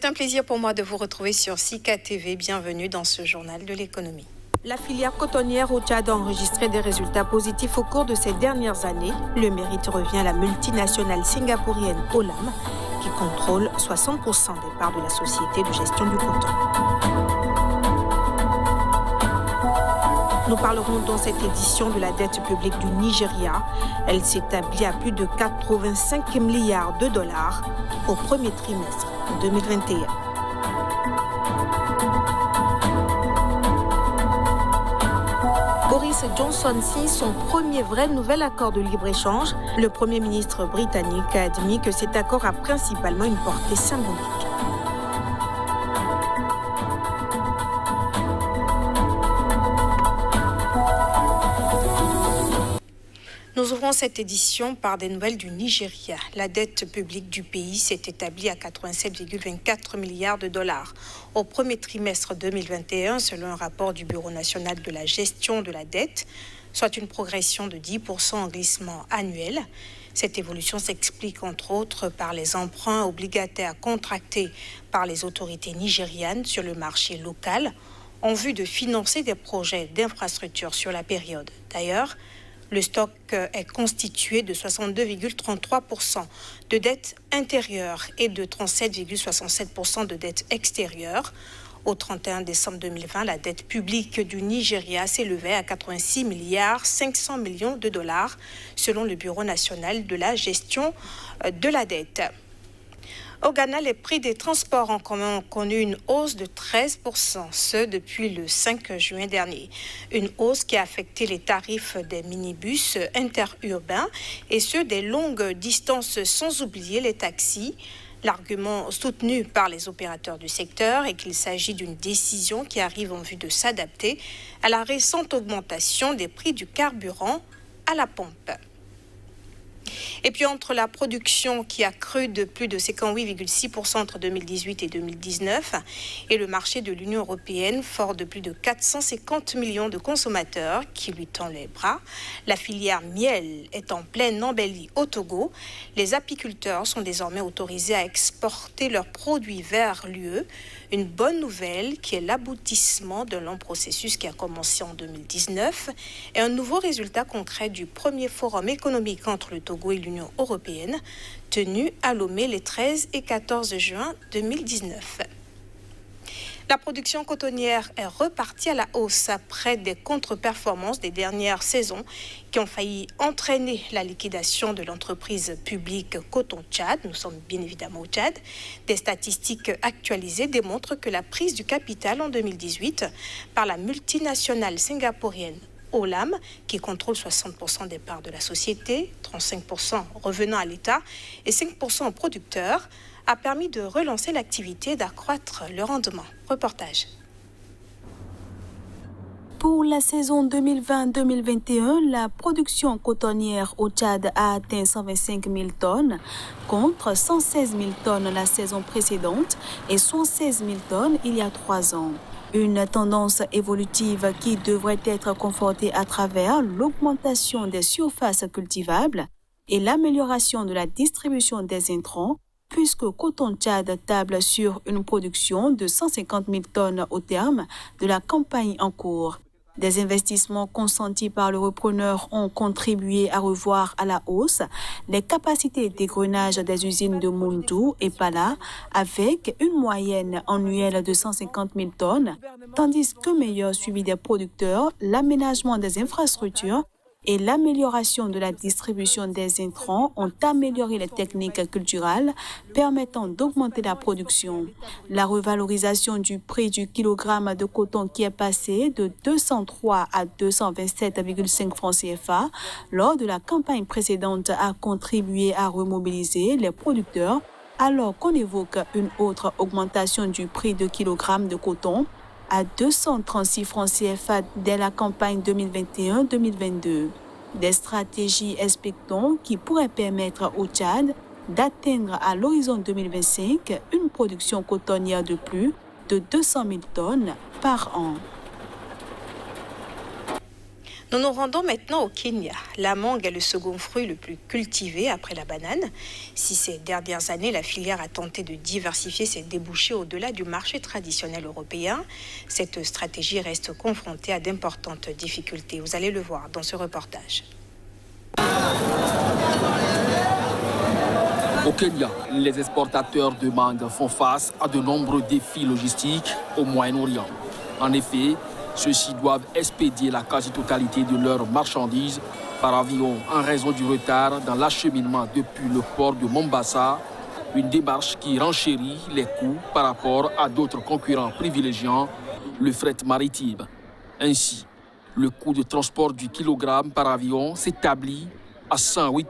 C'est un plaisir pour moi de vous retrouver sur Sika TV. Bienvenue dans ce journal de l'économie. La filière cotonnière au Tchad a enregistré des résultats positifs au cours de ces dernières années. Le mérite revient à la multinationale singapourienne Olam, qui contrôle 60% des parts de la société de gestion du coton. Nous parlerons dans cette édition de la dette publique du Nigeria. Elle s'établit à plus de 85 milliards de dollars au premier trimestre 2021. Boris Johnson signe son premier vrai nouvel accord de libre-échange. Le Premier ministre britannique a admis que cet accord a principalement une portée symbolique. Nous ouvrons cette édition par des nouvelles du Nigeria. La dette publique du pays s'est établie à 87,24 milliards de dollars au premier trimestre 2021, selon un rapport du Bureau national de la gestion de la dette, soit une progression de 10% en glissement annuel. Cette évolution s'explique entre autres par les emprunts obligataires contractés par les autorités nigérianes sur le marché local en vue de financer des projets d'infrastructure sur la période. D'ailleurs, le stock est constitué de 62,33% de dette intérieure et de 37,67% de dette extérieure. Au 31 décembre 2020, la dette publique du Nigeria s'élevait à 86 milliards 500 millions de dollars, selon le Bureau national de la gestion de la dette. Au Ghana, les prix des transports en commun ont connu une hausse de 13%, ce depuis le 5 juin dernier. Une hausse qui a affecté les tarifs des minibus interurbains et ceux des longues distances, sans oublier les taxis. L'argument soutenu par les opérateurs du secteur est qu'il s'agit d'une décision qui arrive en vue de s'adapter à la récente augmentation des prix du carburant à la pompe. Et puis entre la production qui a cru de plus de 58,6% entre 2018 et 2019 et le marché de l'Union européenne fort de plus de 450 millions de consommateurs qui lui tend les bras, la filière miel est en pleine embellie au Togo. Les apiculteurs sont désormais autorisés à exporter leurs produits vers l'UE. Une bonne nouvelle qui est l'aboutissement d'un long processus qui a commencé en 2019 et un nouveau résultat concret du premier forum économique entre le Togo et l'Union européenne tenu à Lomé les 13 et 14 juin 2019. La production cotonnière est repartie à la hausse après des contre-performances des dernières saisons qui ont failli entraîner la liquidation de l'entreprise publique Coton Tchad. Nous sommes bien évidemment au Tchad. Des statistiques actualisées démontrent que la prise du capital en 2018 par la multinationale singapourienne Olam, qui contrôle 60% des parts de la société, 35% revenant à l'État et 5% aux producteurs, a permis de relancer l'activité et d'accroître le rendement. Reportage. Pour la saison 2020-2021, la production cotonnière au Tchad a atteint 125 000 tonnes contre 116 000 tonnes la saison précédente et 116 000 tonnes il y a 3 ans. Une tendance évolutive qui devrait être confortée à travers l'augmentation des surfaces cultivables et l'amélioration de la distribution des intrants, puisque Coton Tchad table sur une production de 150 000 tonnes au terme de la campagne en cours. Des investissements consentis par le repreneur ont contribué à revoir à la hausse les capacités d'égrenage des usines de Moundou et Pala avec une moyenne annuelle de 150 000 tonnes, tandis que meilleur suivi des producteurs, l'aménagement des infrastructures et l'amélioration de la distribution des intrants ont amélioré les techniques culturales permettant d'augmenter la production. La revalorisation du prix du kilogramme de coton qui est passé de 203 à 227,5 francs CFA lors de la campagne précédente a contribué à remobiliser les producteurs alors qu'on évoque une autre augmentation du prix de kilogramme de coton à 236 francs CFA dès la campagne 2021-2022. Des stratégies expectons qui pourraient permettre au Tchad d'atteindre à l'horizon 2025 une production cotonnière de plus de 200 000 tonnes par an. Nous nous rendons maintenant au Kenya. La mangue est le second fruit le plus cultivé après la banane. Si ces dernières années, la filière a tenté de diversifier ses débouchés au-delà du marché traditionnel européen, cette stratégie reste confrontée à d'importantes difficultés. Vous allez le voir dans ce reportage. Au Kenya, les exportateurs de mangue font face à de nombreux défis logistiques au Moyen-Orient. En effet, ceux-ci doivent expédier la quasi-totalité de leurs marchandises par avion en raison du retard dans l'acheminement depuis le port de Mombasa, une démarche qui renchérit les coûts par rapport à d'autres concurrents privilégiant le fret maritime. Ainsi, le coût de transport du kilogramme par avion s'établit à 108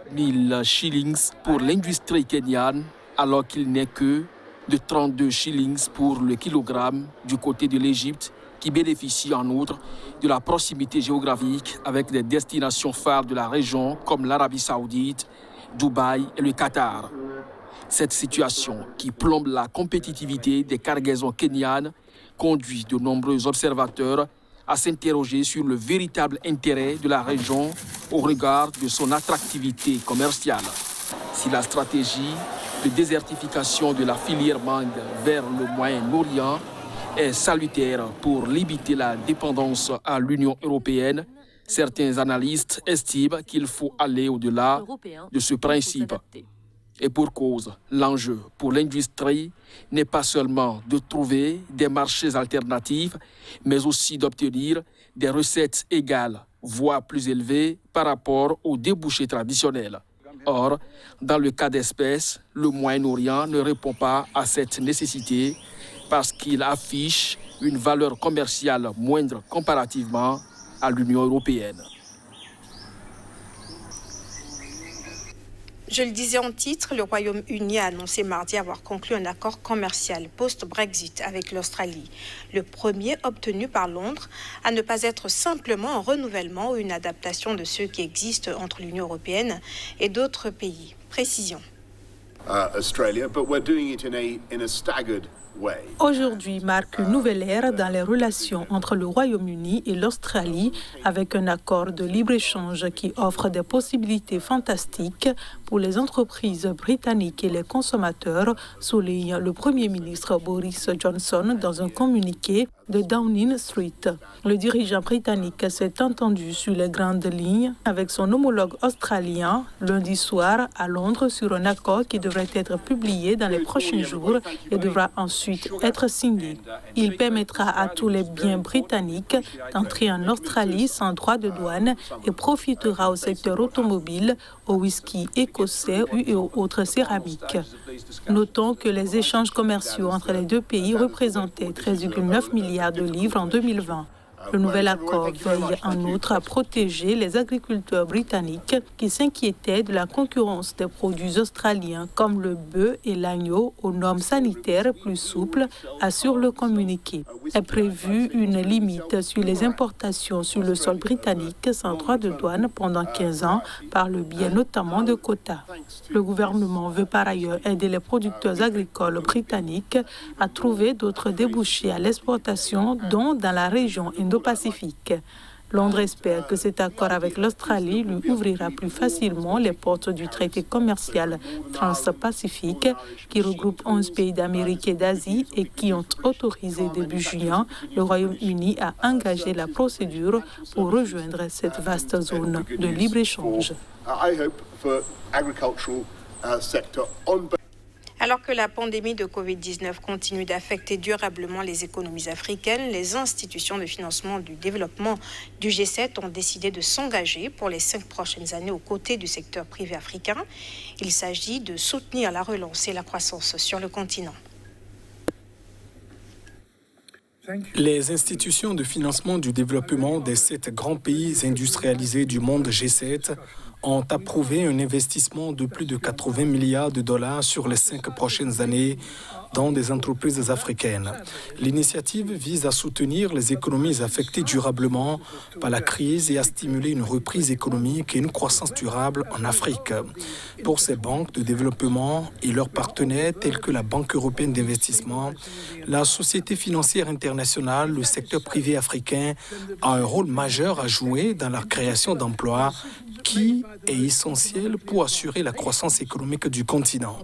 000 shillings pour l'industrie kenyane, alors qu'il n'est que de 32 shillings pour le kilogramme du côté de l'Égypte, qui bénéficie en outre de la proximité géographique avec des destinations phares de la région comme l'Arabie Saoudite, Dubaï et le Qatar. Cette situation qui plombe la compétitivité des cargaisons kenyanes conduit de nombreux observateurs à s'interroger sur le véritable intérêt de la région au regard de son attractivité commerciale. Si la stratégie de désertification de la filière mangue vers le Moyen-Orient est salutaire pour limiter la dépendance à l'Union européenne, certains analystes estiment qu'il faut aller au-delà de ce principe. Et pour cause, l'enjeu pour l'industrie n'est pas seulement de trouver des marchés alternatifs, mais aussi d'obtenir des recettes égales, voire plus élevées par rapport aux débouchés traditionnels. Or, dans le cas d'espèce, le Moyen-Orient ne répond pas à cette nécessité parce qu'il affiche une valeur commerciale moindre comparativement à l'Union européenne. Je le disais en titre, le Royaume-Uni a annoncé mardi avoir conclu un accord commercial post-Brexit avec l'Australie, le premier obtenu par Londres, à ne pas être simplement un renouvellement ou une adaptation de ceux qui existent entre l'Union européenne et d'autres pays. Précision. Aujourd'hui marque une nouvelle ère dans les relations entre le Royaume-Uni et l'Australie avec un accord de libre-échange qui offre des possibilités fantastiques pour les entreprises britanniques et les consommateurs, souligne le Premier ministre Boris Johnson dans un communiqué de Downing Street. Le dirigeant britannique s'est entendu sur les grandes lignes avec son homologue australien lundi soir à Londres sur un accord qui devrait être publié dans les prochains jours et devra ensuite être signé. Il permettra à tous les biens britanniques d'entrer en Australie sans droit de douane et profitera au secteur automobile, au whisky écossais et aux autres céramiques. Notons que les échanges commerciaux entre les deux pays représentaient 13,9 milliards de livres en 2020. Le nouvel accord veille en outre à protéger les agriculteurs britanniques qui s'inquiétaient de la concurrence des produits australiens comme le bœuf et l'agneau aux normes sanitaires plus souples, assure le communiqué. Est prévue une limite sur les importations sur le sol britannique sans droit de douane pendant 15 ans par le biais notamment de quotas. Le gouvernement veut par ailleurs aider les producteurs agricoles britanniques à trouver d'autres débouchés à l'exportation, dont dans la région Indo-Pacifique. Londres espère que cet accord avec l'Australie lui ouvrira plus facilement les portes du traité commercial transpacifique qui regroupe 11 pays d'Amérique et d'Asie et qui ont autorisé début juin le Royaume-Uni à engager la procédure pour rejoindre cette vaste zone de libre-échange. Alors que la pandémie de Covid-19 continue d'affecter durablement les économies africaines, les institutions de financement du développement du G7 ont décidé de s'engager pour les 5 prochaines années aux côtés du secteur privé africain. Il s'agit de soutenir la relance et la croissance sur le continent. Les institutions de financement du développement des 7 grands pays industrialisés du monde G7 ont approuvé un investissement de plus de 80 milliards de dollars sur les 5 prochaines années dans des entreprises africaines. L'initiative vise à soutenir les économies affectées durablement par la crise et à stimuler une reprise économique et une croissance durable en Afrique. Pour ces banques de développement et leurs partenaires tels que la Banque européenne d'investissement, la Société financière internationale, le secteur privé africain a un rôle majeur à jouer dans la création d'emplois qui est essentiel pour assurer la croissance économique du continent.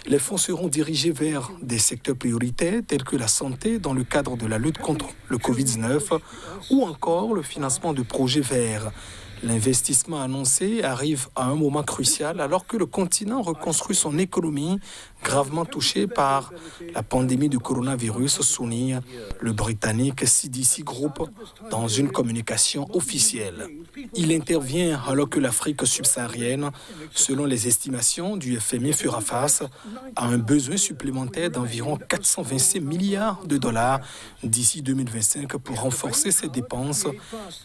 Les fonds seront dirigés vers des secteurs prioritaires tels que la santé dans le cadre de la lutte contre le Covid-19 ou encore le financement de projets verts. L'investissement annoncé arrive à un moment crucial alors que le continent reconstruit son économie gravement touchée par la pandémie du coronavirus, souligne le Britannique CDC Group dans une communication officielle. Il intervient alors que l'Afrique subsaharienne, selon les estimations du FMI, fera face à un besoin supplémentaire d'environ 426 milliards de dollars d'ici 2025 pour renforcer ses dépenses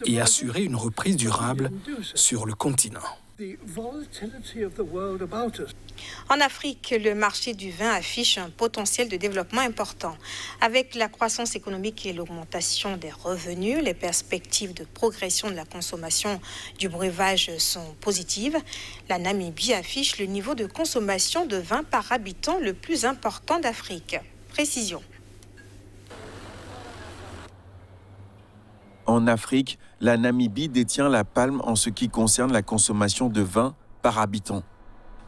et assurer une reprise durable sur le continent. En Afrique, le marché du vin affiche un potentiel de développement important. Avec la croissance économique et l'augmentation des revenus, les perspectives de progression de la consommation du breuvage sont positives. La Namibie affiche le niveau de consommation de vin par habitant le plus important d'Afrique. Précision. En Afrique, la Namibie détient la palme en ce qui concerne la consommation de vin par habitant.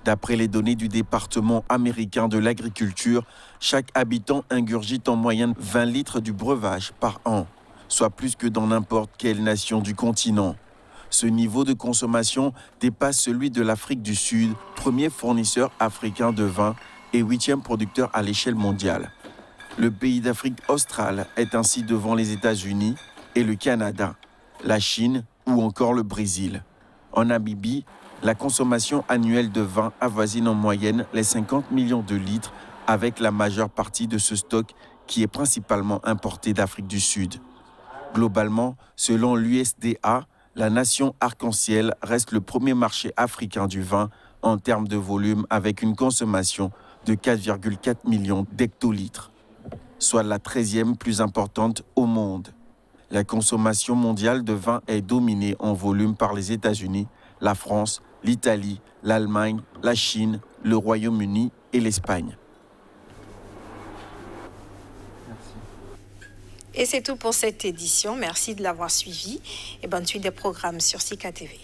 D'après les données du département américain de l'agriculture, chaque habitant ingurgite en moyenne 20 litres du breuvage par an, soit plus que dans n'importe quelle nation du continent. Ce niveau de consommation dépasse celui de l'Afrique du Sud, premier fournisseur africain de vin et 8e producteur à l'échelle mondiale. Le pays d'Afrique australe est ainsi devant les États-Unis et le Canada, la Chine ou encore le Brésil. En Namibie, la consommation annuelle de vin avoisine en moyenne les 50 millions de litres, avec la majeure partie de ce stock qui est principalement importé d'Afrique du Sud. Globalement, selon l'USDA, la nation arc-en-ciel reste le premier marché africain du vin en termes de volume avec une consommation de 4,4 millions d'hectolitres, soit la 13e plus importante au monde. La consommation mondiale de vin est dominée en volume par les États-Unis, la France, l'Italie, l'Allemagne, la Chine, le Royaume-Uni et l'Espagne. Et c'est tout pour cette édition. Merci de l'avoir suivi et bonne suite des programmes sur Sika TV.